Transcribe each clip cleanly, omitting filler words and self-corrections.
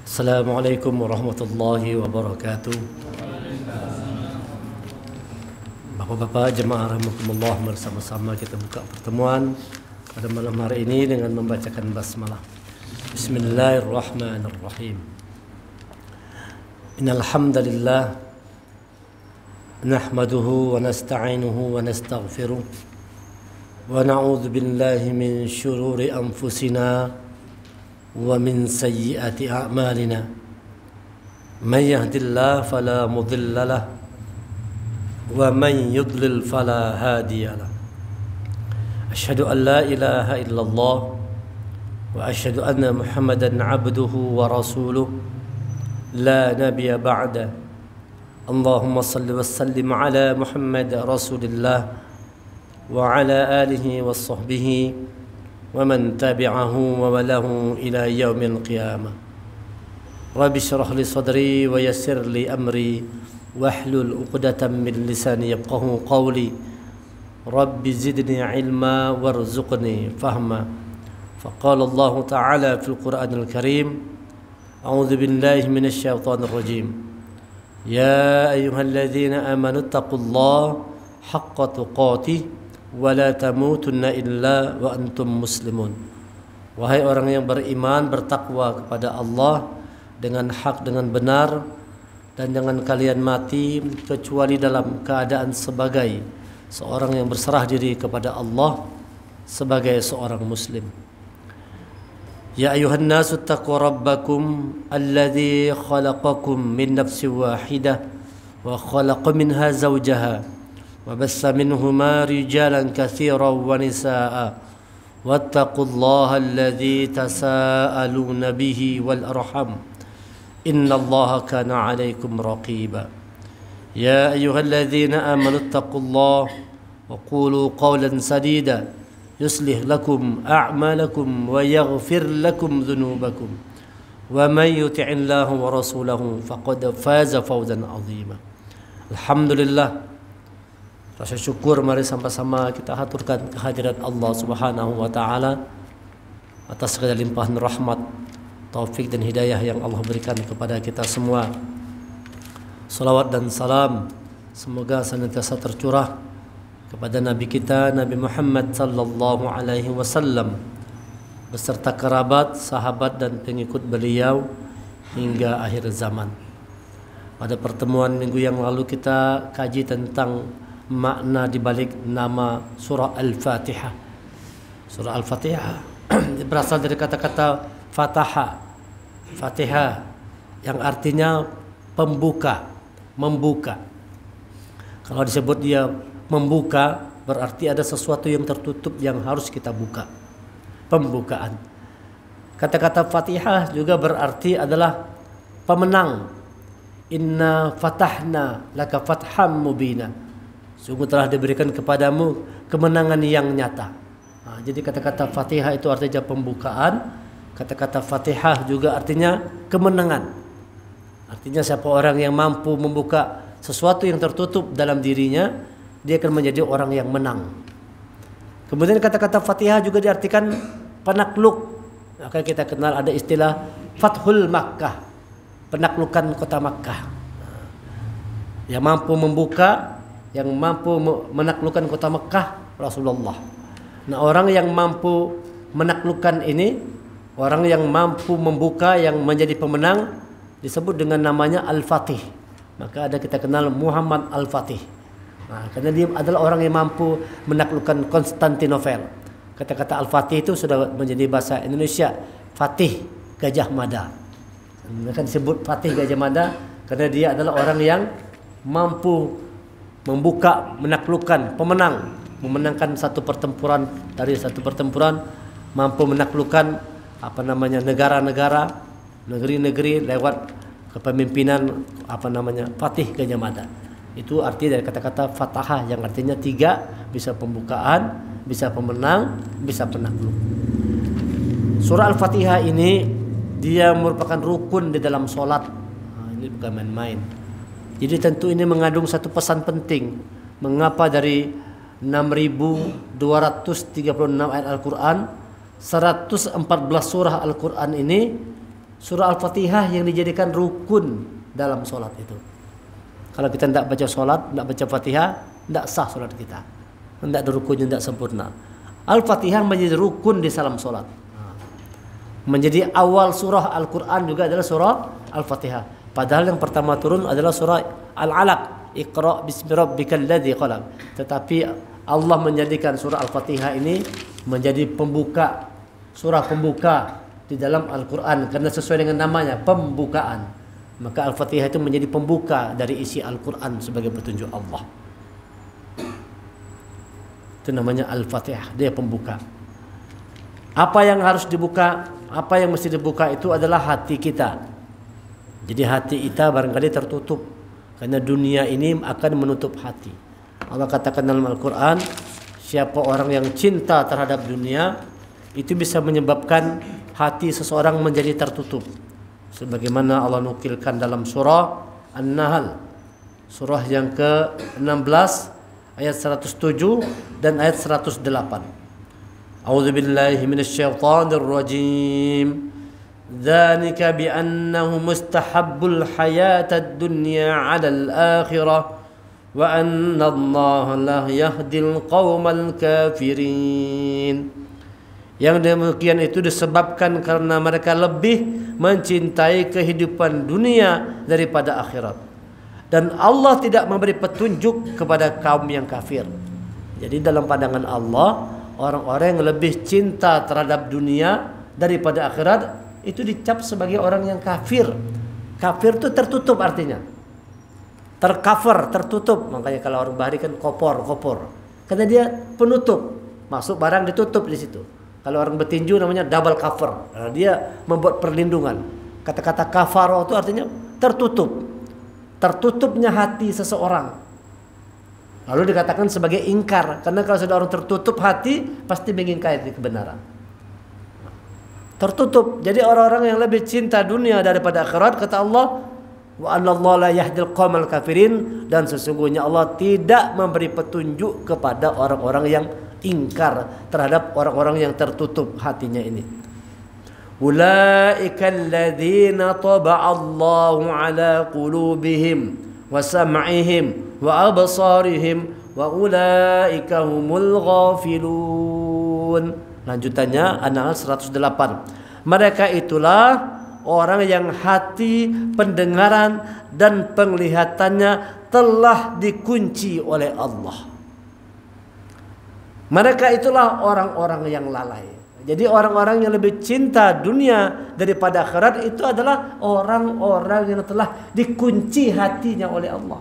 Assalamualaikum warahmatullahi wabarakatuh. Bapak-bapak jemaah rahimakumullah, bersama-sama kita buka pertemuan pada malam hari ini dengan membacakan basmalah. Bismillahirrahmanirrahim. Innal hamdalillah nahmaduhu wa nasta'inuhu wa nastaghfiruh wa na'udzu billahi min syururi anfusina ومن سيئات أعمالنا من يهد الله فلا مضل له ومن يضلل فلا هادي له أشهد أن لا إله إلا الله وأشهد أن محمدا عبده ورسوله لا نبي بعده اللهم صل وسلم على محمد رسول الله وعلى آله وصحبه ومن تبعه وله إلى يوم القيامة رب اشرح لي صدري ويسر لي أمري واحلل عقدة من لساني يفقهوا قولي رب زدني علما وارزقني فهما فقال الله تعالى في القرآن الكريم أعوذ بالله من الشيطان الرجيم يا أيها الذين آمنوا اتقوا الله حق تقاته wala tamutunna illa wa antum muslimun. Wahai orang yang beriman, bertakwa kepada Allah dengan hak, dengan benar, dan jangan kalian mati kecuali dalam keadaan sebagai seorang yang berserah diri kepada Allah, sebagai seorang muslim. Ya ayuhan nasu taqu rabbakum alladhi khalaqakum min nafsin wahidah wa khalaqa minha zawjaha وبث منهما رجالا كثيرا ونساء واتقوا الله الذي تساءلون به والأرحم إن الله كان عليكم رقيبا يا أيها الذين آمنوا اتقوا الله وقولوا قولا سديدا يصلح لكم أعمالكم ويغفر لكم ذنوبكم ومن يطع الله ورسوله فقد فاز فوزا عظيما. الحمد لله. Rasa syukur mari sama-sama kita haturkan kehadirat Allah Subhanahu wa taala atas segala limpahan rahmat, taufik dan hidayah yang Allah berikan kepada kita semua. Salawat dan salam semoga senantiasa tercurah kepada Nabi kita Nabi Muhammad sallallahu alaihi wasallam beserta kerabat, sahabat dan pengikut beliau hingga akhir zaman. Pada pertemuan minggu yang lalu kita kaji tentang makna dibalik nama surah Al-Fatihah. Surah Al-Fatihah berasal dari kata-kata fataha, Fatihah, yang artinya pembuka, membuka. Kalau disebut dia membuka, berarti ada sesuatu yang tertutup yang harus kita buka. Pembukaan. Kata-kata Fatihah juga berarti adalah pemenang. Inna fatahna laka fatham mubina. Sungguh telah diberikan kepadamu kemenangan yang nyata. Nah, jadi kata-kata Fatihah itu artinya pembukaan. Kata-kata Fatihah juga artinya kemenangan. Artinya siapa orang yang mampu membuka sesuatu yang tertutup dalam dirinya, dia akan menjadi orang yang menang. Kemudian kata-kata Fatihah juga diartikan penakluk. Maka kita kenal ada istilah Fathul Makkah, penaklukan kota Makkah. Yang mampu membuka, yang mampu menaklukkan kota Mekah Rasulullah. Nah, orang yang mampu menaklukkan ini, orang yang mampu membuka, yang menjadi pemenang, disebut dengan namanya Al-Fatih. Maka ada kita kenal Muhammad Al-Fatih. Nah, karena dia adalah orang yang mampu menaklukkan Konstantinopel. Kata-kata Al-Fatih itu sudah menjadi bahasa Indonesia, Fatih Gajah Mada. Mereka disebut Fatih Gajah Mada karena dia adalah orang yang mampu membuka, menaklukkan, pemenang, memenangkan satu pertempuran dari satu pertempuran, mampu menaklukkan negara-negara, negeri-negeri lewat kepemimpinan Fatih Gajah Mada. Itu arti dari kata-kata Fatahah yang artinya tiga, bisa pembukaan, bisa pemenang, bisa penakluk. Surah Al-Fatihah ini dia merupakan rukun di dalam sholat. Nah, ini bukan main-main. Jadi tentu ini mengandung satu pesan penting. Mengapa dari 6.236 ayat Al-Quran, 114 surah Al-Quran ini surah Al-Fatihah yang dijadikan rukun dalam sholat itu. Kalau kita tidak baca sholat, tidak baca Fatihah, tidak sah sholat kita. Tidak ada rukunnya, tidak sempurna. Al-Fatihah menjadi rukun di dalam sholat. Menjadi awal surah Al-Quran juga adalah surah Al-Fatihah. Padahal yang pertama turun adalah surah Al-Alaq, Iqra bismi rabbikal ladzi khalaq. Tetapi Allah menjadikan surah Al-Fatihah ini menjadi pembuka, surah pembuka di dalam Al-Quran, karena sesuai dengan namanya, pembukaan. Maka Al-Fatihah itu menjadi pembuka dari isi Al-Quran sebagai petunjuk Allah. Itu namanya Al-Fatihah, dia pembuka. Apa yang harus dibuka, apa yang mesti dibuka itu adalah hati kita. Jadi hati kita barangkali tertutup, karena dunia ini akan menutup hati. Allah katakan dalam Al-Quran, siapa orang yang cinta terhadap dunia, itu bisa menyebabkan hati seseorang menjadi tertutup. Sebagaimana Allah nukilkan dalam surah An-Nahl, surah yang ke-16 ayat 107 dan ayat 108. A'udzu billahi minasyaitonir rajim. Dzalika bi annahu mustahabbul hayatad dunya 'alal akhirah wa anna Allah la yahdil qaumal kafirin. Yang demikian itu disebabkan karena mereka lebih mencintai kehidupan dunia daripada akhirat. Dan Allah tidak memberi petunjuk kepada kaum yang kafir. Jadi dalam pandangan Allah, orang-orang yang lebih cinta terhadap dunia daripada akhirat itu dicap sebagai orang yang kafir. Kafir itu tertutup artinya. Tercover, tertutup. Makanya kalau orang Bahari kan kopor. Karena dia penutup. Masuk barang ditutup di situ. Kalau orang bertinju namanya double cover. Nah, dia membuat perlindungan. Kata-kata kafaro itu artinya tertutup. Tertutupnya hati seseorang. Lalu dikatakan sebagai ingkar. Karena kalau sudah orang tertutup hati, pasti mengingkari kebenaran. Tertutup. Jadi orang-orang yang lebih cinta dunia daripada akhirat, kata Allah, wa anallahu la yahdil qaumal kafirin, dan sesungguhnya Allah tidak memberi petunjuk kepada orang-orang yang ingkar terhadap orang-orang yang tertutup hatinya ini. Ulaika alladzina taba'allahu ala qulubihim wa sam'ihim wa absarihim wa ulaika humul ghafilun. Lanjutannya An-Nahl 108. Mereka itulah orang yang hati, pendengaran dan penglihatannya telah dikunci oleh Allah. Mereka itulah orang-orang yang lalai. Jadi orang-orang yang lebih cinta dunia daripada akhirat itu adalah orang-orang yang telah dikunci hatinya oleh Allah.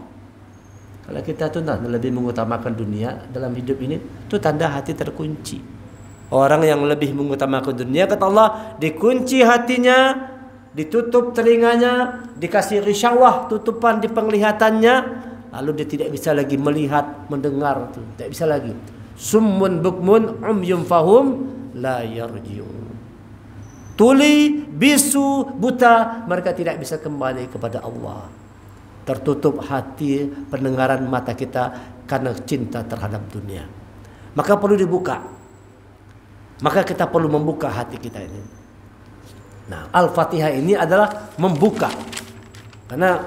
Kalau kita tuh lebih mengutamakan dunia dalam hidup ini, itu tanda hati terkunci. Orang yang lebih mengutamakan dunia, kata Allah, dikunci hatinya, ditutup telinganya, dikasih risyawah, tutupan di penglihatannya, lalu dia tidak bisa lagi melihat, mendengar, tidak bisa lagi. Summun bukmun umyum fahum la yarji'un. Tuli, bisu, buta, mereka tidak bisa kembali kepada Allah. Tertutup hati, pendengaran mata kita karena cinta terhadap dunia. Maka perlu dibuka. Maka kita perlu membuka hati kita ini. Nah, Al-Fatihah ini adalah membuka. Karena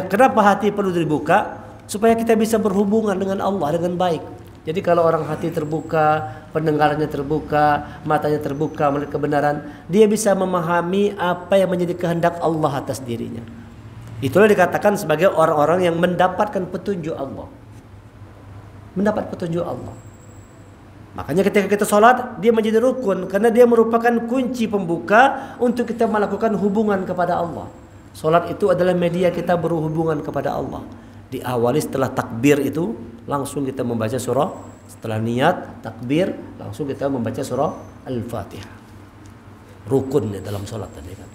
kenapa hati perlu dibuka? Supaya kita bisa berhubungan dengan Allah dengan baik. Jadi kalau orang hati terbuka, pendengarannya terbuka, matanya terbuka melihat kebenaran, dia bisa memahami apa yang menjadi kehendak Allah atas dirinya. Itulah dikatakan sebagai orang-orang yang mendapatkan petunjuk Allah. Mendapat petunjuk Allah. Makanya ketika kita sholat, dia menjadi rukun. Karena dia merupakan kunci pembuka untuk kita melakukan hubungan kepada Allah. Sholat itu adalah media kita berhubungan kepada Allah. Diawali setelah takbir itu, langsung kita membaca surah. Setelah niat, takbir, langsung kita membaca surah Al-Fatihah. Rukun dalam sholat tadi kan.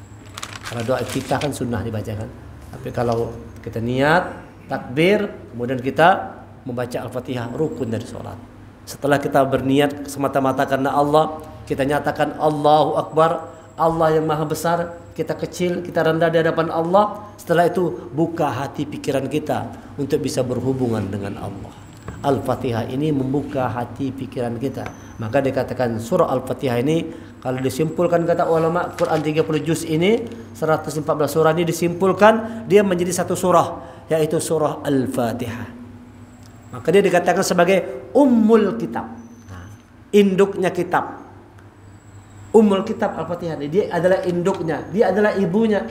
Kalau doa kita kan sunnah dibacakan. Tapi kalau kita niat, takbir, kemudian kita membaca Al-Fatihah, rukun dari sholat. Setelah kita berniat semata-mata karena Allah, kita nyatakan Allahu Akbar, Allah yang maha besar, kita kecil, kita rendah di hadapan Allah. Setelah itu buka hati pikiran kita untuk bisa berhubungan dengan Allah. Al-Fatihah ini membuka hati pikiran kita. Maka dikatakan surah Al-Fatihah ini kalau disimpulkan kata ulama Quran 30 juz ini 114 surah ini disimpulkan dia menjadi satu surah, yaitu surah Al-Fatihah. Maka dia dikatakan sebagai ummul kitab. Induknya kitab. Ummul kitab Al-Fatihah ini dia adalah induknya, dia adalah ibunya.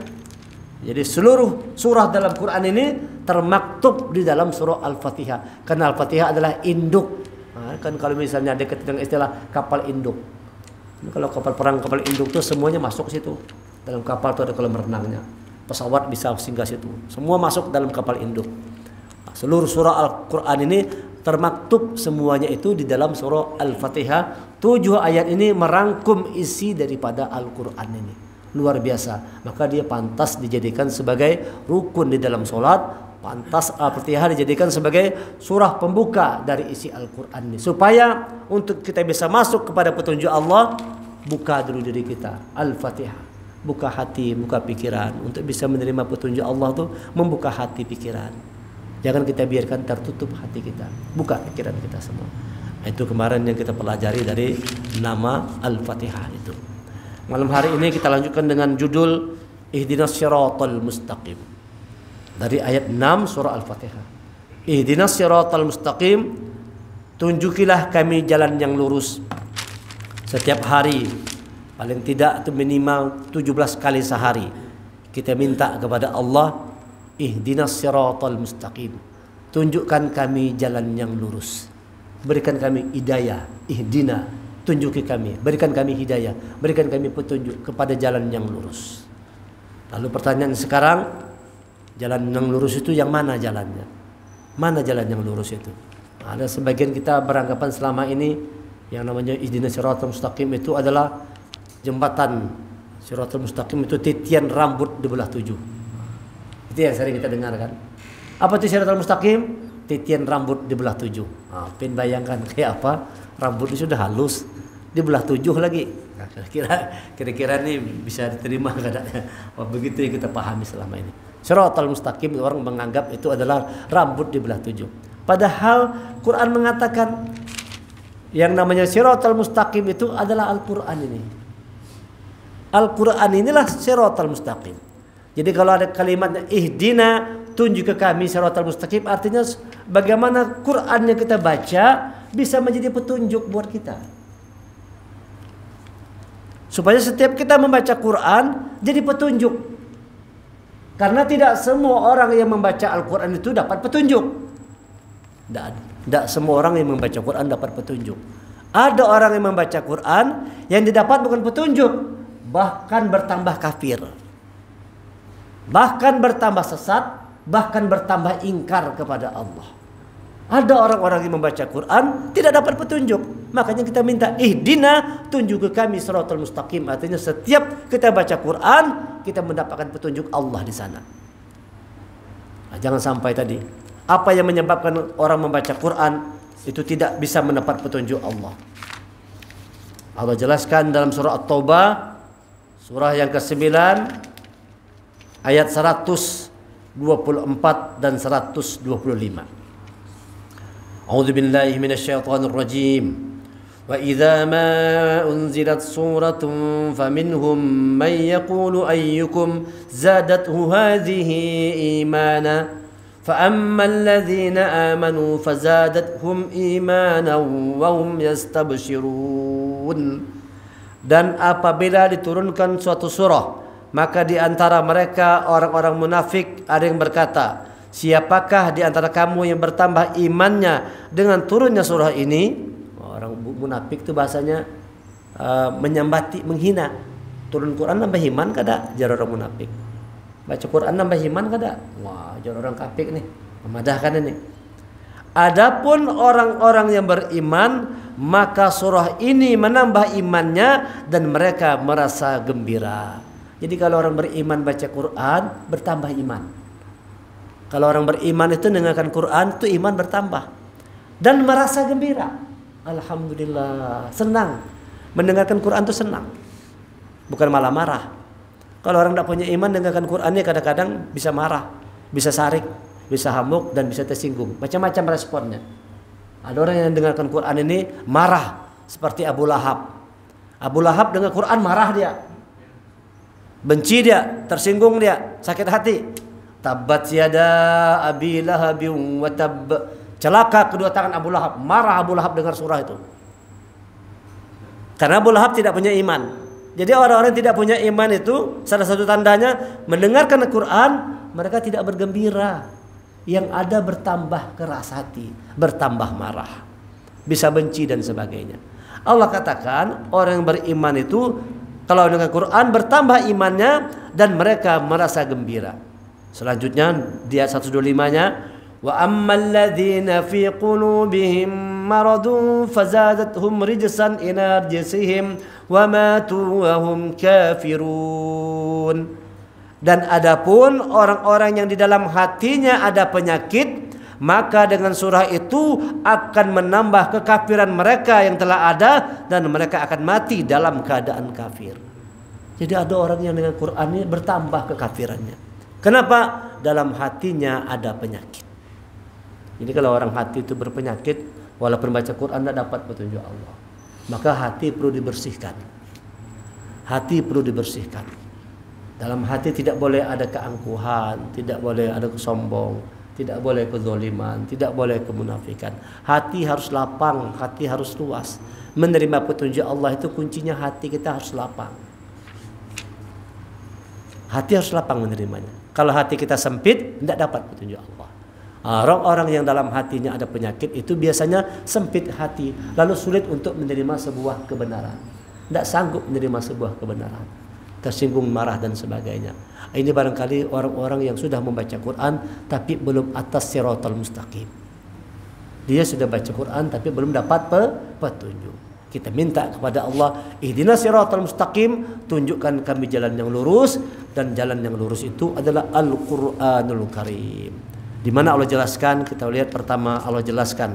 Jadi seluruh surah dalam Quran ini termaktub di dalam surah Al-Fatihah. Karena Al-Fatihah adalah induk. Kan kalau misalnya ada dengan istilah kapal induk. Kalau kapal perang, kapal induk itu semuanya masuk ke situ. Dalam kapal itu ada kolam renangnya. Pesawat bisa singgah situ. Semua masuk dalam kapal induk. Seluruh surah Al-Quran ini termaktub semuanya itu di dalam surah Al-Fatihah. 7 ayat ini merangkum isi daripada Al-Quran ini. Luar biasa. Maka dia pantas dijadikan sebagai rukun di dalam sholat. Pantas Al-Fatihah dijadikan sebagai surah pembuka dari isi Al-Quran ini. Supaya untuk kita bisa masuk kepada petunjuk Allah, buka dulu diri kita. Al-Fatihah. Buka hati, buka pikiran. Untuk bisa menerima petunjuk Allah itu membuka hati pikiran. Jangan kita biarkan tertutup hati kita. Buka pikiran kita semua. Itu kemarin yang kita pelajari dari nama Al-Fatihah itu. Malam hari ini kita lanjutkan dengan judul Ihdinas Siratal Mustaqim. Dari ayat 6 surah Al-Fatihah. Ihdinas Siratal Mustaqim, tunjukilah kami jalan yang lurus. Setiap hari paling tidak itu minimal 17 kali sehari kita minta kepada Allah, Ihdinas Siratal Mustaqim, tunjukkan kami jalan yang lurus. Berikan kami hidayah, ihdina, tunjuki kami, berikan kami hidayah, berikan kami petunjuk kepada jalan yang lurus. Lalu pertanyaan sekarang, jalan yang lurus itu yang mana jalannya? Mana jalan yang lurus itu? Ada sebagian kita beranggapan selama ini yang namanya Ihdinas Siratal Mustaqim itu adalah jembatan. Siratal Mustaqim itu titian rambut di belah 7. Itu yang sering kita dengar kan. Apa itu Siratal Mustaqim? Titian rambut di belah 7. Pin bayangkan kayak apa? Rambut itu sudah halus, di belah 7 lagi. Nah, kira-kira ini bisa diterima kadangnya. Begitu yang kita pahami selama ini. Siratal Mustaqim orang menganggap itu adalah rambut di belah 7. Padahal Quran mengatakan yang namanya Siratal Mustaqim itu adalah Al-Quran ini. Al-Quran inilah Siratal Mustaqim. Jadi kalau ada kalimatnya ihdina, tunjuk ke kami Siratal Mustaqim, artinya bagaimana Quran yang kita baca bisa menjadi petunjuk buat kita. Supaya setiap kita membaca Quran jadi petunjuk. Karena tidak semua orang yang membaca Al-Quran itu dapat petunjuk. Tidak semua orang yang membaca Quran dapat petunjuk. Ada orang yang membaca Quran yang didapat bukan petunjuk, bahkan bertambah kafir, bahkan bertambah sesat, bahkan bertambah ingkar kepada Allah. Ada orang-orang yang membaca Quran tidak dapat petunjuk. Makanya kita minta ihdina, tunjuk ke kami Siratal Mustaqim. Artinya setiap kita baca Quran, kita mendapatkan petunjuk Allah di sana. Nah, jangan sampai tadi apa yang menyebabkan orang membaca Quran itu tidak bisa mendapat petunjuk Allah. Allah jelaskan dalam surah At-Taubah, surah yang ke-9 ayat 124 dan 125. A'udzu billahi minasyaitonir rajim. Wa idza ma unzilat suratun faminhum man yaqulu ayyukum zadathu hadhihi imana fa ammal ladzina amanu fazadathum imanan wa hum yastabshirun. Dan apabila diturunkan suatu surah, maka di antara mereka orang-orang munafik ada yang berkata, siapakah di antara kamu yang bertambah imannya dengan turunnya surah ini? Orang munafik itu bahasanya menyambati, menghina. Turun Quran nambah iman kada? Jar orang munafik. Baca Quran nambah iman kada? Wah, jar orang kafir nih. Memadahkan ini. Adapun orang-orang yang beriman, maka surah ini menambah imannya dan mereka merasa gembira. Jadi kalau orang beriman baca Quran, bertambah iman. Kalau orang beriman itu mendengarkan Quran, itu iman bertambah. Dan merasa gembira. Alhamdulillah, senang. Mendengarkan Quran itu senang. Bukan malah marah. Kalau orang tidak punya iman, mendengarkan Qurannya kadang-kadang bisa marah, bisa sarik, bisa hamuk, dan bisa tersinggung. Macam-macam responnya. Ada orang yang dengarkan Quran ini marah, seperti Abu Lahab. Abu Lahab dengar Quran marah dia. Benci dia, tersinggung dia, sakit hati. Tabbat yada abi lahabin wa tabb. Celaka kedua tangan Abu Lahab. Marah Abu Lahab dengar surah itu. Karena Abu Lahab tidak punya iman. Jadi orang-orang yang tidak punya iman itu salah satu tandanya mendengarkan Al-Quran mereka tidak bergembira. Yang ada bertambah keras hati, bertambah marah, bisa benci dan sebagainya. Allah katakan orang yang beriman itu kalau dengan Quran bertambah imannya dan mereka merasa gembira. Selanjutnya di ayat 125-nya, wa ammal ladzina fi qulubihim maradun fazadathum rijsan ila rijsihim wa matu wa hum kafirun. Dan adapun orang-orang yang di dalam hatinya ada penyakit, maka dengan surah itu akan menambah kekafiran mereka yang telah ada dan mereka akan mati dalam keadaan kafir. Jadi ada orang yang dengan Quran ini bertambah kekafirannya. Kenapa? Dalam hatinya ada penyakit. Jadi kalau orang hati itu berpenyakit, walaupun baca Quran tidak dapat petunjuk Allah. Maka hati perlu dibersihkan. Hati perlu dibersihkan. Dalam hati tidak boleh ada keangkuhan, tidak boleh ada kesombong, tidak boleh kezaliman, tidak boleh kemunafikan. Hati harus lapang, hati harus luas. Menerima petunjuk Allah itu kuncinya hati kita harus lapang. Hati harus lapang menerimanya. Kalau hati kita sempit, tidak dapat petunjuk Allah. Orang-orang yang dalam hatinya ada penyakit itu biasanya sempit hati, lalu sulit untuk menerima sebuah kebenaran. Tidak sanggup menerima sebuah kebenaran. Tersinggung, marah dan sebagainya. Ini barangkali orang-orang yang sudah membaca Quran tapi belum atas siratal mustaqim. Dia sudah baca Quran tapi belum dapat petunjuk. Kita minta kepada Allah, ihdinas siratal mustaqim, tunjukkan kami jalan yang lurus, dan jalan yang lurus itu adalah Al-Qur'anul Karim. Di mana Allah jelaskan, kita lihat pertama Allah jelaskan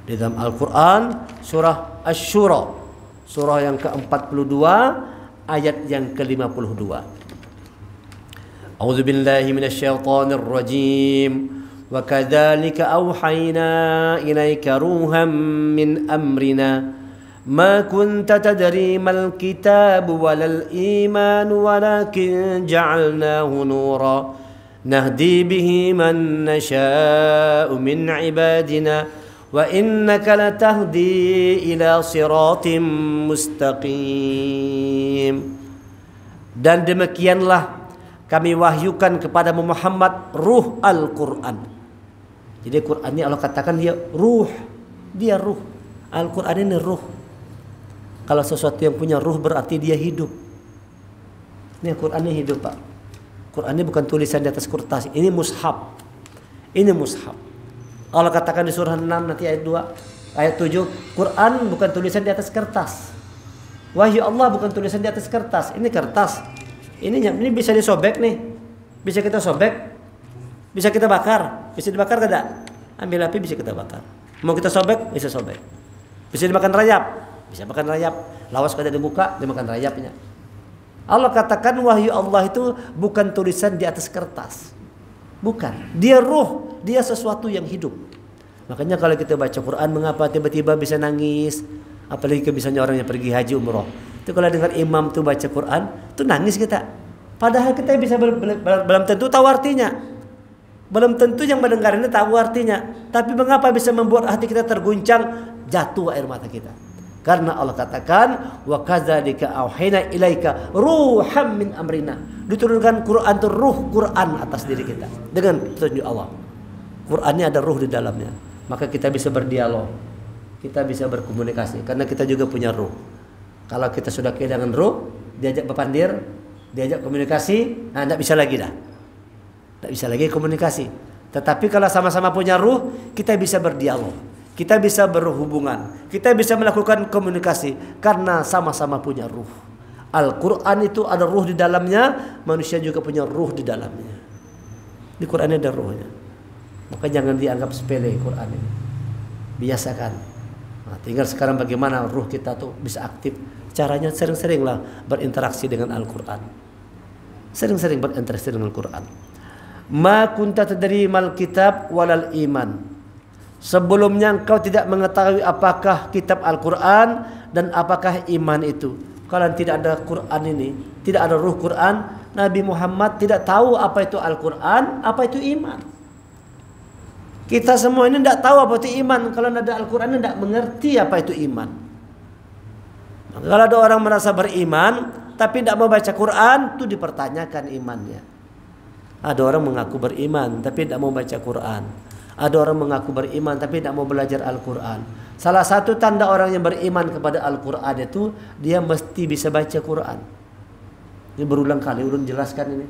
di dalam Al-Qur'an surah Asy-Syura, surah yang ke-42 ayat yang ke-52. A'udzu billahi minasyaitonir rajim. Wa kadzalika auhayna ilaika ruham min amrina ma kunta tadri mal kitab walal iman walakin ja'alnahu nura nahdi bihi man nasha'u min ibadina wa innaka latahdi ila siratim mustaqim. Dan demikianlah kami wahyukan kepada Muhammad ruh Al-Quran. Jadi Quran ini Allah katakan dia ruh. Dia ruh. Al-Quran ini ruh. Kalau sesuatu yang punya ruh berarti dia hidup. Ini Quran ini hidup, Pak. Quran ini bukan tulisan di atas kertas. Ini mushaf. Ini mushaf. Allah katakan di surah 6 nanti ayat 2, ayat 7, Quran bukan tulisan di atas kertas. Wahyu Allah bukan tulisan di atas kertas. Ini kertas. Ini bisa disobek nih. Bisa kita sobek. Bisa kita bakar. Bisa dibakar tidak? Ambil api bisa kita bakar. Mau kita sobek, bisa sobek. Bisa dimakan rayap. Bisa makan rayap. Lawas kada dibuka, dimakan rayapnya. Allah katakan wahyu Allah itu bukan tulisan di atas kertas. Bukan. Dia ruh, dia sesuatu yang hidup. Makanya kalau kita baca Quran, mengapa tiba-tiba bisa nangis? Apalagi misalnya orang yang pergi haji umroh. Itu kalau dengar imam tuh baca Quran, tuh nangis kita. Padahal kita bisa belum tentu tahu artinya. Belum tentu yang mendengar ini tahu artinya. Tapi mengapa bisa membuat hati kita terguncang, jatuh air mata kita? Karena Allah katakan wa kadzalika auhayna ilaika ruham min amrina. Diturunkan Quran itu ruh Quran atas diri kita dengan petunjuk Allah. Qurannya ada ruh di dalamnya. Maka kita bisa berdialog. Kita bisa berkomunikasi karena kita juga punya ruh. Kalau kita sudah kehilangan ruh, diajak berpandir, diajak komunikasi, nah tidak bisa lagi dah. Tidak bisa lagi komunikasi. Tetapi kalau sama-sama punya ruh, kita bisa berdialog. Kita bisa berhubungan, kita bisa melakukan komunikasi karena sama-sama punya ruh. Al-Quran itu ada ruh di dalamnya, manusia juga punya ruh di dalamnya. Di Quran ada ruhnya. Maka jangan dianggap sepele Quran ini. Biasakan. Nah, tinggal sekarang bagaimana ruh kita tuh bisa aktif. Caranya sering-seringlah berinteraksi dengan Al-Quran. Sering-sering berinteraksi dengan Al-Quran. Ma kunta tadri mal kitab walal iman. Sebelumnya engkau tidak mengetahui apakah kitab Al-Quran dan apakah iman itu. Kalau tidak ada Quran ini, tidak ada ruh Quran, Nabi Muhammad tidak tahu apa itu Al-Quran, apa itu iman. Kita semua ini tidak tahu apa itu iman. Kalau tidak ada Al-Quran, tidak mengerti apa itu iman. Kalau ada orang merasa beriman tapi tidak mau baca Quran, itu dipertanyakan imannya. Ada orang mengaku beriman tapi tidak mau baca Quran. Ada orang mengaku beriman tapi tidak mau belajar Al-Quran. Salah satu tanda orang yang beriman kepada Al-Quran itu dia mesti bisa baca Quran. Ini berulang kali ulun jelaskan ini.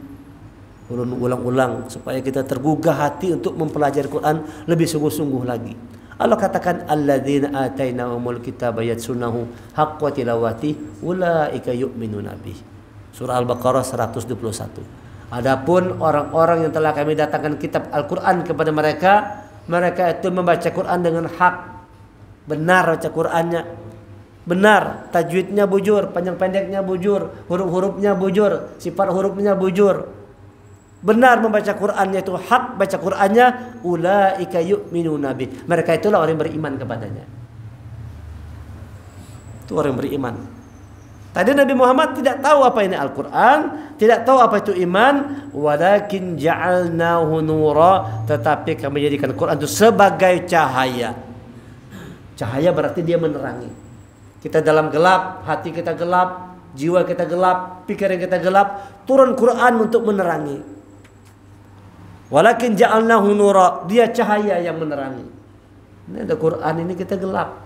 Ulun ulang-ulang supaya kita tergugah hati untuk mempelajari Quran lebih sungguh-sungguh lagi. Allah katakan alladzina atainahumul kitaba yatsunahu haqqa tilawati ulaika yu'minuna bih. Surah Al-Baqarah 121. Adapun orang-orang yang telah kami datangkan kitab Al-Quran kepada mereka, mereka itu membaca Quran dengan hak. Benar baca Qurannya, benar tajwidnya bujur, panjang pendeknya bujur, huruf-hurufnya bujur, sifat hurufnya bujur. Benar membaca Qurannya itu hak baca Qurannya, ulaika yu'minuna bih. Mereka itulah orang yang beriman kepadanya. Itu orang yang beriman. Tadi Nabi Muhammad tidak tahu apa ini Al-Quran, tidak tahu apa itu iman, walakin ja'alnahu nura, tetapi kami jadikan Quran itu sebagai cahaya. Cahaya berarti dia menerangi. Kita dalam gelap, hati kita gelap, jiwa kita gelap, pikiran kita gelap, turun Quran untuk menerangi. Walakin ja'alnahu nura, dia cahaya yang menerangi. Ini ada Quran ini kita gelap.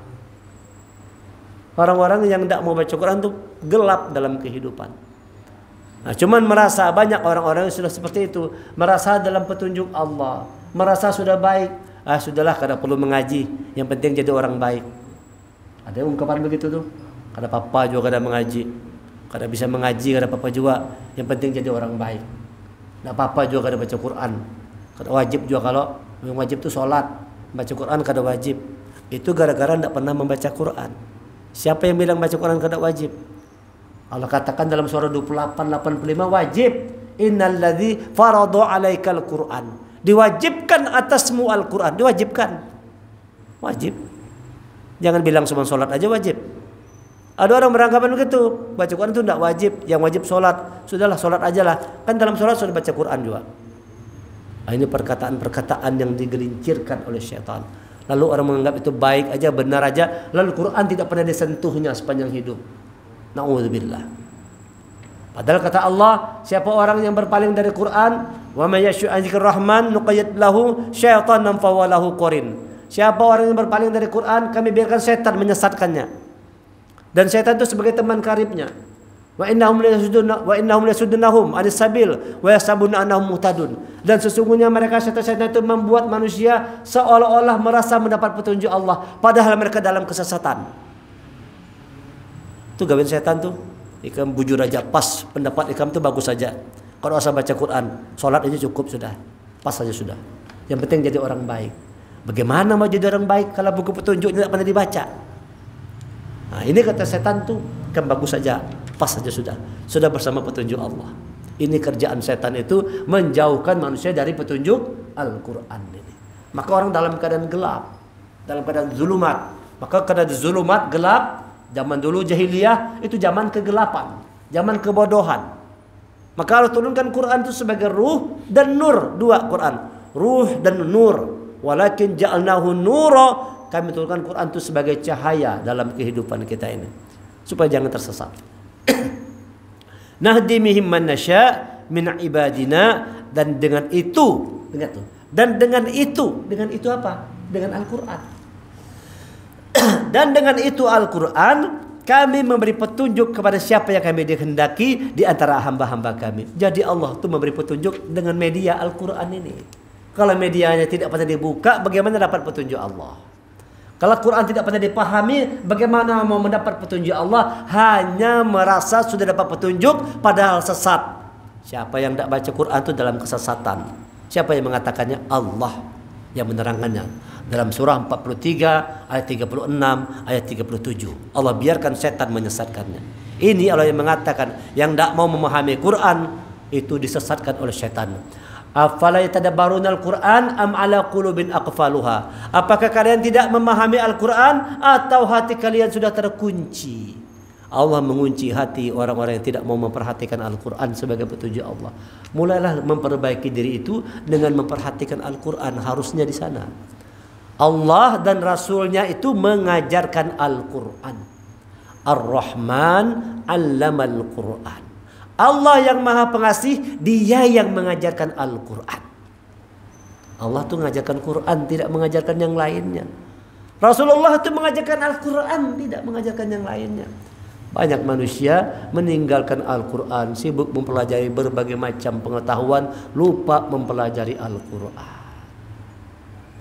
Orang-orang yang tidak mau baca Quran itu gelap dalam kehidupan. Nah, cuman merasa banyak orang-orang yang sudah seperti itu, merasa dalam petunjuk Allah, merasa sudah baik. Sudahlah, kada perlu mengaji, yang penting jadi orang baik. Ada ungkapan begitu tuh. Kada apa-apa juga kada mengaji, kada bisa mengaji, kada apa-apa juga, yang penting jadi orang baik. Tidak apa-apa juga kada baca Quran, kada wajib juga. Kalau yang wajib itu sholat, baca Quran kada wajib. Itu gara-gara tidak pernah membaca Quran. Siapa yang bilang baca Quran kada wajib? Allah katakan dalam surah 28:85 wajib. Innalladzi farada 'alaikal Qur'an. Diwajibkan atasmu Al-Quran. Diwajibkan. Wajib. Jangan bilang cuma sholat aja wajib. Ada orang beranggapan begitu. Baca Quran itu tidak wajib. Yang wajib sholat. Sudahlah sholat aja lah. Kan dalam sholat sudah baca Quran juga. Nah, ini perkataan-perkataan yang digelincirkan oleh syaitan. Lalu orang menganggap itu baik aja, benar aja. Lalu Quran tidak pernah disentuhnya sepanjang hidup. Na'udzubillah. Padahal kata Allah, siapa orang yang berpaling dari Quran, wa may yashu an dzikrir rahman nuqayyid lahu syaitanan fa lahu qarin. Siapa orang yang berpaling dari Quran, kami biarkan setan menyesatkannya. Dan setan itu sebagai teman karibnya. Wa innahum layasuddunahum anis sabil wa yasabuna annahum muhtadun. Dan sesungguhnya mereka setan-setan itu membuat manusia seolah-olah merasa mendapat petunjuk Allah, padahal mereka dalam kesesatan. Itu gawin setan tuh. Ikam bujur aja, pas pendapat ikam itu bagus saja. Kalau asal baca Quran, sholat aja cukup sudah, pas saja sudah. Yang penting jadi orang baik. Bagaimana mau jadi orang baik kalau buku petunjuk tidak pernah dibaca? Nah, ini kata setan tuh, ikam bagus saja, pas saja sudah bersama petunjuk Allah. Ini kerjaan setan itu menjauhkan manusia dari petunjuk Al-Quran ini. Maka orang dalam keadaan gelap, dalam keadaan zulumat. Maka keadaan zulumat gelap. Zaman dulu jahiliyah itu zaman kegelapan, zaman kebodohan. Maka Allah turunkan Quran itu sebagai ruh dan nur, dua Quran, ruh dan nur. Walakin ja'alnahu nura, kami turunkan Quran itu sebagai cahaya dalam kehidupan kita ini, supaya jangan tersesat. Nahdi bihim man nasya min ibadina, dan dengan itu, ingat tuh, dan dengan itu apa? Dengan Al-Quran. Dan dengan itu Al-Quran kami memberi petunjuk kepada siapa yang kami dikehendaki di antara hamba-hamba kami. Jadi Allah itu memberi petunjuk dengan media Al-Quran ini. Kalau medianya tidak pernah dibuka, bagaimana dapat petunjuk Allah? Kalau Quran tidak pernah dipahami, bagaimana mau mendapat petunjuk Allah? Hanya merasa sudah dapat petunjuk padahal sesat. Siapa yang tidak baca Quran itu dalam kesesatan. Siapa yang mengatakannya? Allah yang menerangkannya. Dalam surah 43 ayat 36 ayat 37 Allah biarkan setan menyesatkannya. Ini Allah yang mengatakan yang tidak mau memahami Quran itu disesatkan oleh setan. Afala yatadabbarunal Qur'an am ala qulubin aqfaluha? Apakah kalian tidak memahami Al-Qur'an atau hati kalian sudah terkunci? Allah mengunci hati orang-orang yang tidak mau memperhatikan Al-Qur'an sebagai petunjuk Allah. Mulailah memperbaiki diri itu dengan memperhatikan Al-Qur'an, harusnya di sana. Allah dan Rasulnya itu mengajarkan Al-Qur'an. Ar-Rahman 'allamal Qur'an. Allah yang Maha Pengasih, Dia yang mengajarkan Al-Quran. Allah tuh mengajarkan Quran, tidak mengajarkan yang lainnya. Rasulullah itu mengajarkan Al-Quran, tidak mengajarkan yang lainnya. Banyak manusia meninggalkan Al-Quran, sibuk mempelajari berbagai macam pengetahuan, lupa mempelajari Al-Quran.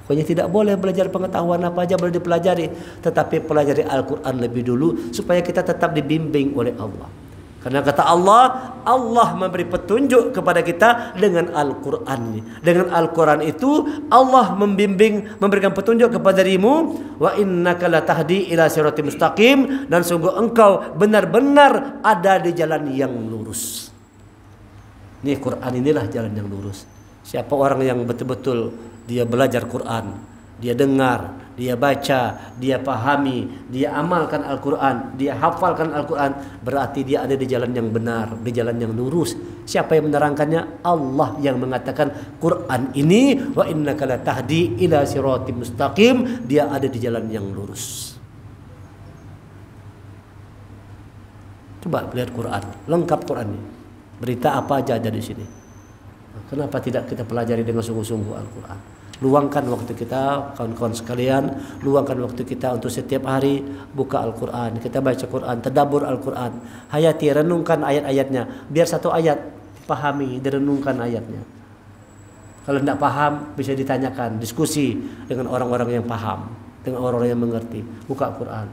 Pokoknya tidak boleh belajar pengetahuan apa aja boleh dipelajari, tetapi pelajari Al-Quran lebih dulu supaya kita tetap dibimbing oleh Allah. Karena kata Allah, Allah memberi petunjuk kepada kita dengan Al-Quran. Dengan Al-Quran itu Allah membimbing, memberikan petunjuk kepada dirimu. Wa innaka latahdi ila siratim mustaqim, dan sungguh engkau benar-benar ada di jalan yang lurus. Ini Quran, inilah jalan yang lurus. Siapa orang yang betul-betul dia belajar Quran, dia dengar, dia baca, dia pahami, dia amalkan Al-Quran, dia hafalkan Al-Quran, berarti dia ada di jalan yang benar, di jalan yang lurus. Siapa yang menerangkannya? Allah yang mengatakan Quran ini, wa innaka latahdi ila siratim mustaqim, dia ada di jalan yang lurus. Coba lihat Quran, lengkap Quran ini. Berita apa aja ada di sini. Kenapa tidak kita pelajari dengan sungguh-sungguh Al-Quran? Luangkan waktu kita, kawan-kawan sekalian, luangkan waktu kita untuk setiap hari buka Al-Quran, kita baca Quran, tadabbur Al-Quran, hayati, renungkan ayat-ayatnya, biar satu ayat pahami, direnungkan ayatnya. Kalau tidak paham bisa ditanyakan, diskusi dengan orang-orang yang paham, dengan orang-orang yang mengerti. Buka Quran,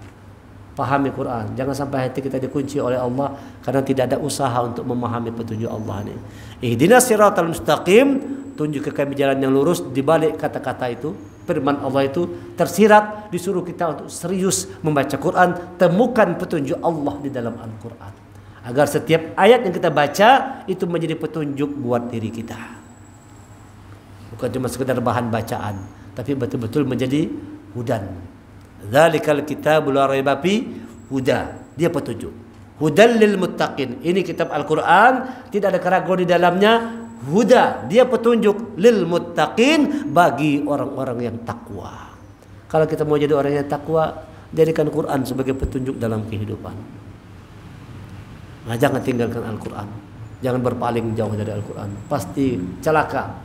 pahami Quran, jangan sampai hati kita dikunci oleh Allah karena tidak ada usaha untuk memahami petunjuk Allah ini. Ihdinas siratal mustaqim, tunjuk ke kami jalan yang lurus. Di balik kata-kata itu, firman Allah itu tersirat, disuruh kita untuk serius membaca Quran, temukan petunjuk Allah di dalam Al-Quran, agar setiap ayat yang kita baca itu menjadi petunjuk buat diri kita, bukan cuma sekedar bahan bacaan, tapi betul-betul menjadi hudan. Dzalikal kitabul la raiba fi huda, dia petunjuk. Hudal lil muttaqin, ini kitab Al-Quran tidak ada keraguan di dalamnya. Huda, dia petunjuk, lil muttaqin, bagi orang-orang yang takwa. Kalau kita mau jadi orang yang takwa, jadikan Quran sebagai petunjuk dalam kehidupan. Nah, jangan tinggalkan Al-Quran, jangan berpaling jauh dari Al-Quran, pasti celaka.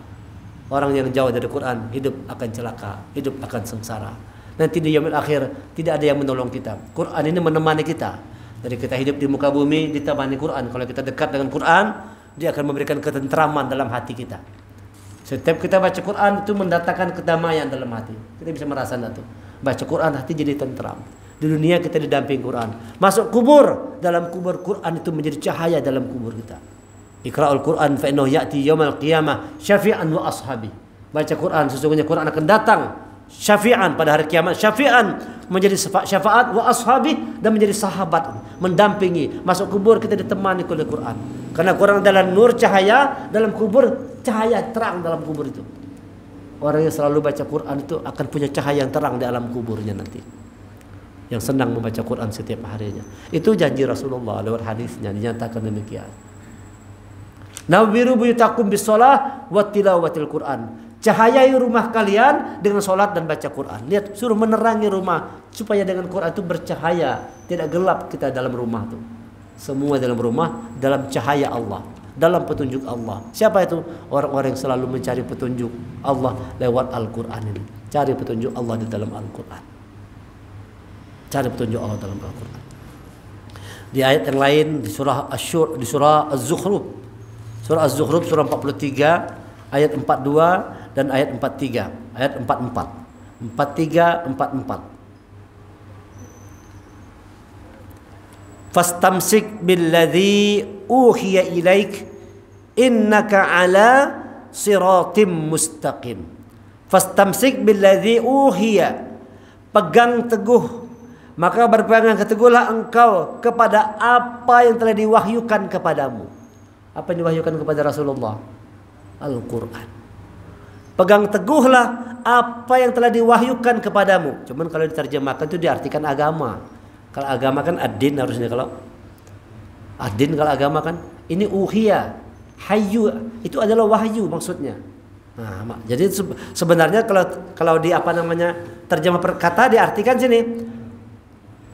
Orang yang jauh dari Quran hidup akan celaka, hidup akan sengsara. Nanti di yaumil akhir tidak ada yang menolong kita. Quran ini menemani kita. Jadi kita hidup di muka bumi ditemani Quran. Kalau kita dekat dengan Quran, dia akan memberikan ketentraman dalam hati kita. Setiap kita baca Quran itu mendatangkan kedamaian dalam hati. Kita bisa merasakan itu. Baca Quran hati jadi tentram. Di dunia kita didamping Quran. Masuk kubur, dalam kubur Quran itu menjadi cahaya dalam kubur kita. Iqra'ul Quran fa innahu ya'ti yaumal qiyamah syafi'an wa ashabi. Baca Quran, sesungguhnya Quran akan datang syafi'an pada hari kiamat, syafi'an menjadi syafaat wa ashabi, dan menjadi sahabat, mendampingi. Masuk kubur kita ditemani oleh Quran. Karena Quran adalah nur, cahaya dalam kubur, cahaya terang dalam kubur itu. Orang yang selalu baca Quran itu akan punya cahaya yang terang di alam kuburnya nanti. Yang senang membaca Quran setiap harinya. Itu janji Rasulullah lewat hadisnya, dinyatakan demikian. Nawwiru buyutakum bisolah wa tilawatil Quran. Cahayai rumah kalian dengan solat dan baca Quran. Lihat, suruh menerangi rumah supaya dengan Quran itu bercahaya, tidak gelap kita dalam rumah itu. Semua dalam rumah dalam cahaya Allah, dalam petunjuk Allah. Siapa itu? Orang-orang yang selalu mencari petunjuk Allah lewat Al-Quran ini. Cari petunjuk Allah di dalam Al-Quran. Cari petunjuk Allah dalam Al-Quran. Di ayat yang lain di surah Asy-Syura, di surah Az-Zukhruf. Surah Az-Zukhruf surah 43 ayat 42 dan ayat 43, ayat 44. 43 44. Fastamsik billadzi uhiya ilaik innaka ala siratim mustaqim. Fastamsik billadzi uhiya. Pegang teguh, maka berpegang teguhlah engkau kepada apa yang telah diwahyukan kepadamu. Apa yang diwahyukan kepada Rasulullah? Al-Quran. Pegang teguhlah apa yang telah diwahyukan kepadamu. Cuman kalau diterjemahkan itu diartikan agama. Kalau agama kan ad-din harusnya, kalau ad-din kalau agama kan ini uhiya, hayyu itu adalah wahyu maksudnya. Nah, jadi sebenarnya kalau di apa namanya terjemah perkata diartikan sini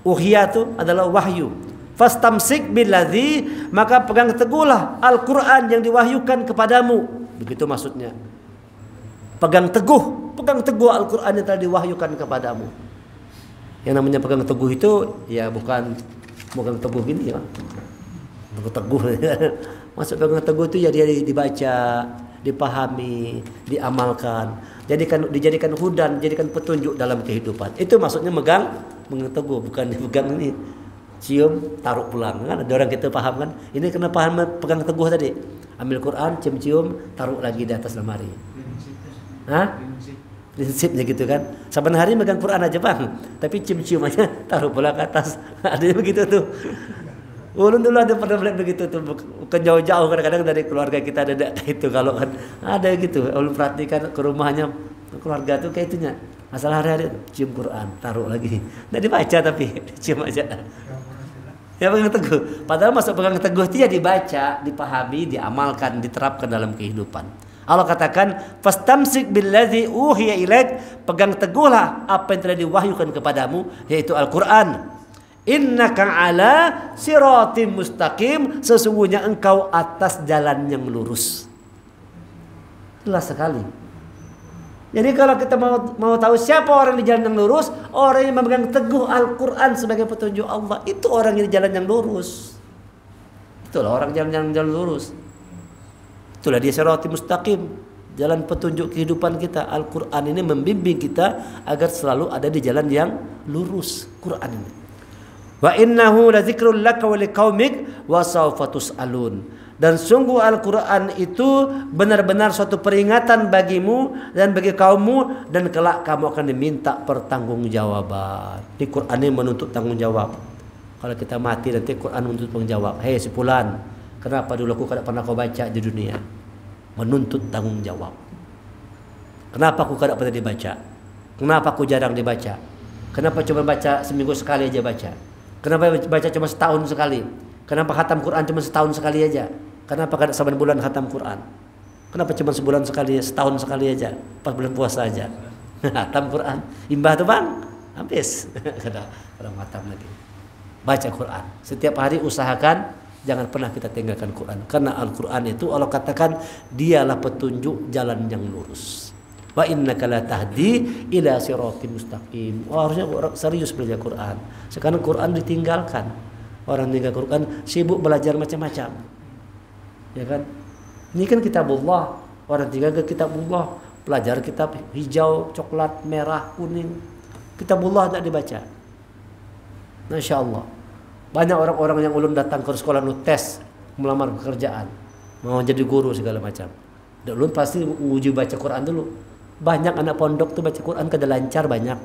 uhiya itu adalah wahyu. Fastamsik billadzi, maka pegang teguhlah Al-Quran yang diwahyukan kepadamu. Begitu maksudnya. Pegang teguh Al-Quran yang telah diwahyukan kepadamu. Yang namanya pegang teguh itu ya bukan teguh gini ya. Teguh. Maksud pegang teguh itu ya dia dibaca, dipahami, diamalkan, dijadikan hudan, dijadikan petunjuk dalam kehidupan. Itu maksudnya megang teguh, bukan dipegang ini cium taruh pulang kan. Ada orang kita paham kan, ini kena paham pegang teguh tadi, ambil Quran cium taruh lagi di atas lemari. Prinsipnya gitu kan. Saban hari megang Quran aja bang, tapi cium aja taruh pula ke atas. Ada begitu tuh. Ulun dulu ada pernah melihat begitu tuh, bukan jauh-jauh, kadang-kadang dari keluarga kita ada itu kalau kan ada gitu. Ulun perhatikan ke rumahnya keluarga tuh kayak itunya. Masalah hari-hari cium Quran taruh lagi, nggak dibaca tapi cium aja. Ya pegang teguh. Padahal masuk pegang teguh itu ya dibaca, dipahami, diamalkan, diterapkan dalam kehidupan. Allah katakan, fastamsik billadzi uhiya ilaik, pegang teguhlah apa yang telah diwahyukan kepadamu, yaitu Al-Quran. Innaka ala siratim mustaqim, sesungguhnya engkau atas jalan yang lurus. Jelas sekali. Jadi kalau kita mau tahu siapa orang di jalan yang lurus, orang yang memegang teguh Al-Quran sebagai petunjuk Allah, itu orang yang di jalan yang lurus. Itulah orang jalan lurus. Itulah dia siratim mustaqim, jalan petunjuk kehidupan kita. Al-Quran ini membimbing kita agar selalu ada di jalan yang lurus. Quran ini. Wa innahu ladzikrul laka wa liqaumik wa sawfa tus'alun. Dan sungguh Al-Quran itu benar-benar suatu peringatan bagimu dan bagi kaummu, dan kelak kamu akan diminta pertanggungjawaban. Di Quran ini menuntut tanggung jawab. Kalau kita mati nanti Quran menuntut tanggung jawab. Hei si fulan, kenapa dulu aku tidak pernah kau baca di dunia? Menuntut tanggung jawab. Kenapa aku tidak pernah dibaca? Kenapa aku jarang dibaca? Kenapa cuma baca seminggu sekali aja baca? Kenapa baca cuma setahun sekali? Kenapa khatam Quran cuma setahun sekali aja? Kenapa kada saban bulan khatam Quran? Kenapa cuma sebulan sekali, setahun sekali aja? Pas bulan puasa aja. Khatam Quran. Imbah tuh bang, habis. Kada khatam lagi. Baca Quran. Setiap hari usahakan jangan pernah kita tinggalkan Quran. Karena Al-Quran itu Allah katakan dialah petunjuk jalan yang lurus. Wa innaka la tahdi ila siratim mustaqim. Harusnya orang serius belajar Quran. Sekarang Quran ditinggalkan. Orang tinggal Quran sibuk belajar macam-macam. Ya kan? Ini kan kitabullah. Orang tinggal ke kitabullah, belajar kitab hijau, coklat, merah, kuning. Kitabullah tidak dibaca. Masya Allah. Banyak orang-orang yang ulun datang ke sekolah lu tes melamar pekerjaan, mau jadi guru segala macam. Dan ulun pasti uji baca Quran dulu. Banyak anak pondok tuh baca Quran kada lancar banyak.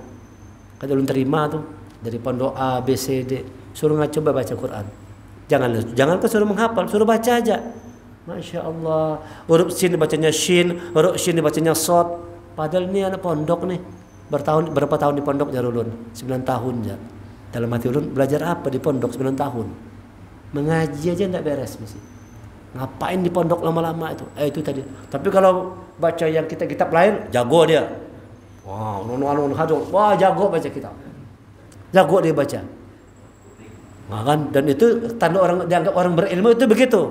Kada ulun terima tuh dari pondok A, B, C, D. Suruh coba baca Quran. Jangan suruh menghafal, suruh baca aja. Masya Allah. Huruf sin dibacanya shin, huruf shin dibacanya sod. Padahal ini anak pondok nih. Berapa tahun di pondok ya ulun? 9 tahun ya. Dalam hati ulun belajar apa di pondok 9 tahun? Mengaji aja tidak beres mesti. Ngapain di pondok lama-lama itu? Itu tadi. Tapi kalau baca yang kitab lain, jago dia. Wah, wah jago baca kitab. Jago dia baca. Nah, kan? Dan itu tanda orang dianggap orang berilmu itu begitu.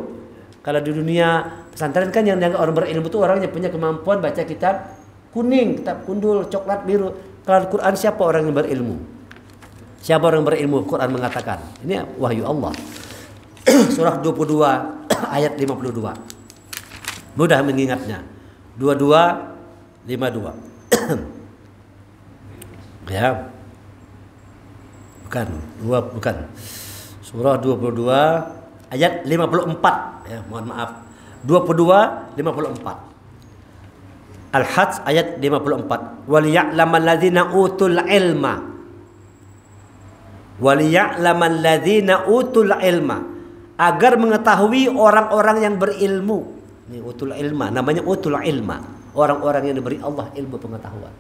Kalau di dunia pesantren kan yang dianggap orang berilmu itu orangnya punya kemampuan baca kitab kuning, kitab kundul, coklat, biru. Kalau Al-Quran siapa orang yang berilmu? Siapa orang berilmu? Quran mengatakan. Ini wahyu Allah. Surah 22 ayat 52. Mudah mengingatnya. 22 52. Ya. Bukan. Surah 22 ayat 54. Ya, mohon maaf. 22 54. Al-Hajj ayat 54. Waliya'lamal ladzina utul ilma. Waliya'lamal ladzina utul ilma. Agar mengetahui orang-orang yang berilmu. Ini utul ilma, namanya utul ilma. Orang-orang yang diberi Allah ilmu pengetahuan.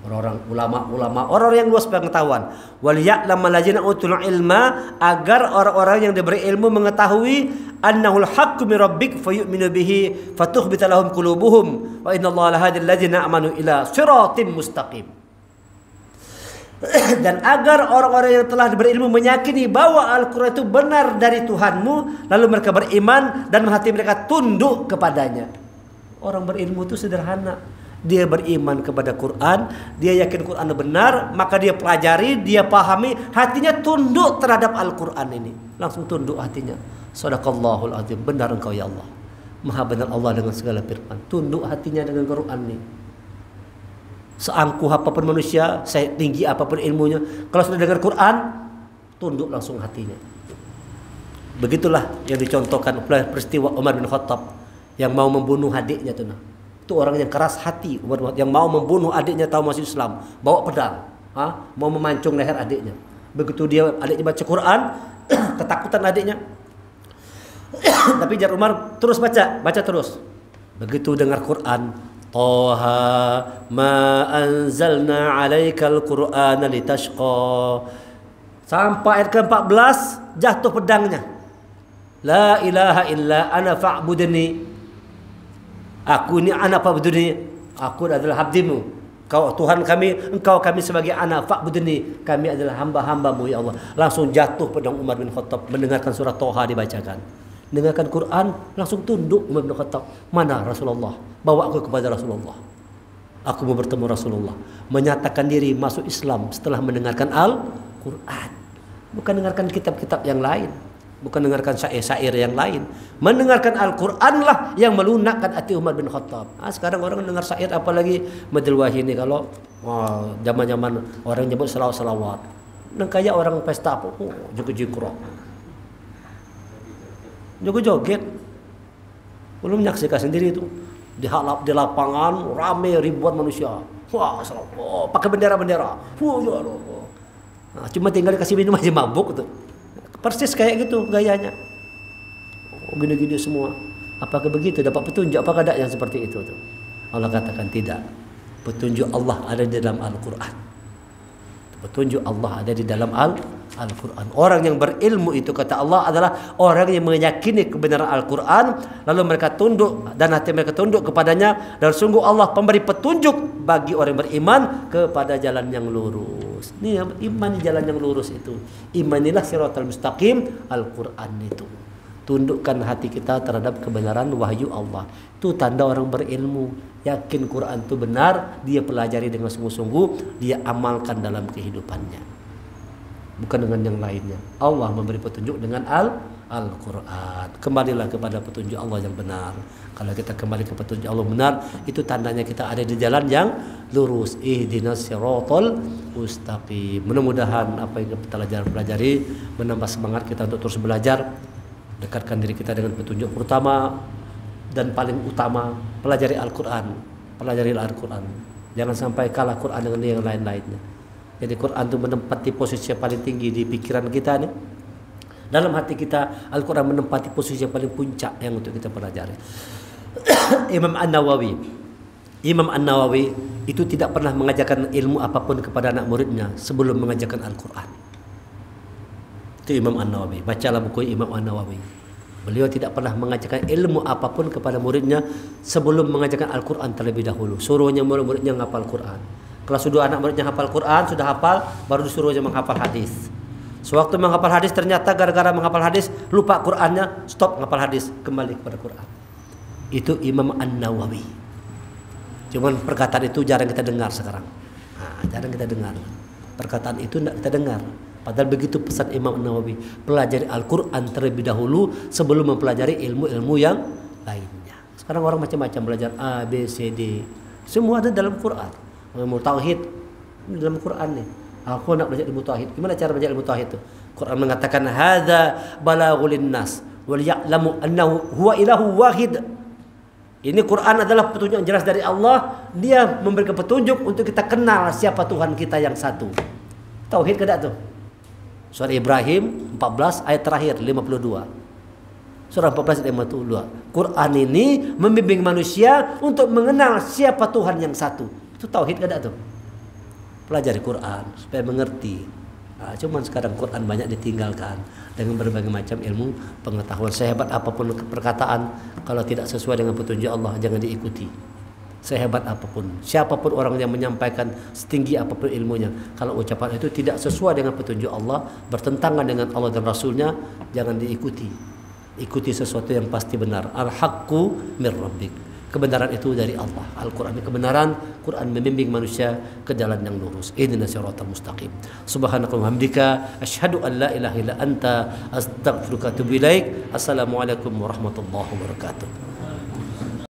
Orang-orang ulama-ulama, orang-orang yang luas pengetahuan. Wal ya'lamal ladzina utul ilma, agar orang-orang yang diberi ilmu mengetahui annahul haqqu min rabbik fayu'minu bihi fatukhbita lahum qulubuhum wa innallaha lahadil ladzina amanu ila siratim mustaqim. Dan agar orang-orang yang telah diberi ilmu meyakini bahwa Al-Quran itu benar dari Tuhanmu, lalu mereka beriman dan hati mereka tunduk kepadanya. Orang berilmu itu sederhana. Dia beriman kepada Quran, dia yakin Quran benar, maka dia pelajari, dia pahami, hatinya tunduk terhadap Al-Quran ini. Langsung tunduk hatinya. Shadaqallahul azim, benar engkau ya Allah. Maha benar Allah dengan segala firman. Tunduk hatinya dengan Quran ini. Seangkuh apapun manusia, setinggi apapun ilmunya, kalau sudah dengar Quran, tunduk langsung hatinya. Begitulah yang dicontohkan peristiwa Umar bin Khattab yang mau membunuh adiknya tuh. Itu orang yang keras hati, yang mau membunuh adiknya tahu masuk Islam, bawa pedang, mau memancung leher adiknya. Begitu adiknya baca Quran, ketakutan adiknya. Tapi jar Umar terus baca terus. Begitu dengar Quran, Toha ma anzalna alaikal Qur'ana litashqa. Sampai ayat ke-14 jatuh pedangnya. La ilaha illa ana fa'budni. Aku ini ana fa'budni. Aku adalah abdimu. Kau Tuhan kami, engkau kami sebagai ana fa'budni. Kami adalah hamba-hambamu ya Allah. Langsung jatuh pedang Umar bin Khattab mendengarkan surah Toha dibacakan. Dengarkan Quran, langsung tunduk Umar bin Khattab. Mana Rasulullah? Bawa aku kepada Rasulullah. Aku mau bertemu Rasulullah. Menyatakan diri masuk Islam setelah mendengarkan Al-Quran. Bukan dengarkan kitab-kitab yang lain. Bukan dengarkan syair-syair yang lain. Mendengarkan Al-Quran lah yang melunakkan hati Umar bin Khattab. Sekarang orang dengar syair, apalagi Madil Wahyi ini. Kalau zaman-zaman orang nyebut salawat-salawat. Dan kayak orang pesta apa? Joget-joget. Joget-joget. Belum menyaksikan sendiri itu di lapangan rame ribuan manusia. Wah, pakai bendera-bendera. Nah, cuma tinggal dikasih minum aja mabuk tuh. Persis kayak gitu gayanya. Gini-gini semua. Apakah begitu dapat petunjuk? Apakah ada yang seperti itu tuh? Allah katakan tidak. Petunjuk Allah ada di dalam Al-Quran. Petunjuk Allah ada di dalam Al-Quran. Orang yang berilmu itu kata Allah adalah orang yang meyakini kebenaran Al-Quran, lalu mereka tunduk dan hati mereka tunduk kepadanya, dan sungguh Allah pemberi petunjuk bagi orang yang beriman kepada jalan yang lurus. Ini iman di jalan yang lurus itu. Imanilah siratal mustaqim, Al-Quran itu. Tundukkan hati kita terhadap kebenaran wahyu Allah. Itu tanda orang berilmu. Yakin Quran itu benar, dia pelajari dengan sungguh-sungguh, dia amalkan dalam kehidupannya. Bukan dengan yang lainnya. Allah memberi petunjuk dengan Al-Quran. Kembalilah kepada petunjuk Allah yang benar. Kalau kita kembali ke petunjuk Allah benar, itu tandanya kita ada di jalan yang lurus. Ihdinas siratal mustaqim. Mudah-mudahan apa yang kita pelajari menambah semangat kita untuk terus belajar. Dekatkan diri kita dengan petunjuk pertama dan paling utama, pelajari Al-Quran. Pelajari Al-Quran. Jangan sampai kalah Quran dengan yang lain-lainnya. Jadi Quran itu menempati posisi yang paling tinggi di pikiran kita nih. Dalam hati kita, Al-Quran menempati posisi yang paling puncak yang untuk kita pelajari. Imam An-Nawawi itu tidak pernah mengajarkan ilmu apapun kepada anak muridnya sebelum mengajarkan Al-Quran. Itu Imam An-Nawawi. Bacalah buku Imam An-Nawawi. Beliau tidak pernah mengajarkan ilmu apapun kepada muridnya sebelum mengajarkan Al-Quran terlebih dahulu. Suruhnya murid-muridnya menghafal Quran. Kalau sudah anak muridnya hafal Quran, sudah hafal, baru disuruhnya menghafal hadis. Sewaktu menghafal hadis, ternyata gara-gara menghafal hadis lupa Qurannya, stop menghafal hadis, kembali kepada Quran. Itu Imam An-Nawawi. Cuman perkataan itu jarang kita dengar sekarang. Jarang kita dengar. Perkataan itu tidak kita dengar. Padahal begitu pesan Imam An-Nawawi, pelajari Al-Quran terlebih dahulu sebelum mempelajari ilmu-ilmu yang lainnya. Sekarang orang macam-macam belajar A, B, C, D. Semua ada dalam Quran. Ilmu tauhid dalam Quran nih. Aku nak belajar ilmu tauhid. Gimana cara belajar ilmu tauhid itu? Quran mengatakan hadza balaghul linnas wal ya'lamu annahu huwa ilahu wahid. Ini Quran adalah petunjuk yang jelas dari Allah. Dia memberikan petunjuk untuk kita kenal siapa Tuhan kita yang satu. Tauhid kada tuh. Surah Ibrahim 14 ayat terakhir 52. Surah 14 ayat 52. Quran ini membimbing manusia untuk mengenal siapa Tuhan yang satu. Itu tauhid kada tuh. Pelajari Quran supaya mengerti. Nah, cuman sekarang Quran banyak ditinggalkan dengan berbagai macam ilmu pengetahuan. Sehebat apapun perkataan, kalau tidak sesuai dengan petunjuk Allah jangan diikuti. Sehebat apapun, siapapun orang yang menyampaikan, setinggi apapun ilmunya, kalau ucapan itu tidak sesuai dengan petunjuk Allah, bertentangan dengan Allah dan Rasulnya, jangan diikuti. Ikuti sesuatu yang pasti benar. Al-haqqu mir rabbik. Kebenaran itu dari Allah. Al-Quran kebenaran. Quran membimbing manusia ke jalan yang lurus. Ihdinas siratal mustaqim. Subhanakallahumma hamdika asyhadu an la ilaha illa anta astaghfiruka wa atubu ilaik. Assalamualaikum warahmatullahi wabarakatuh.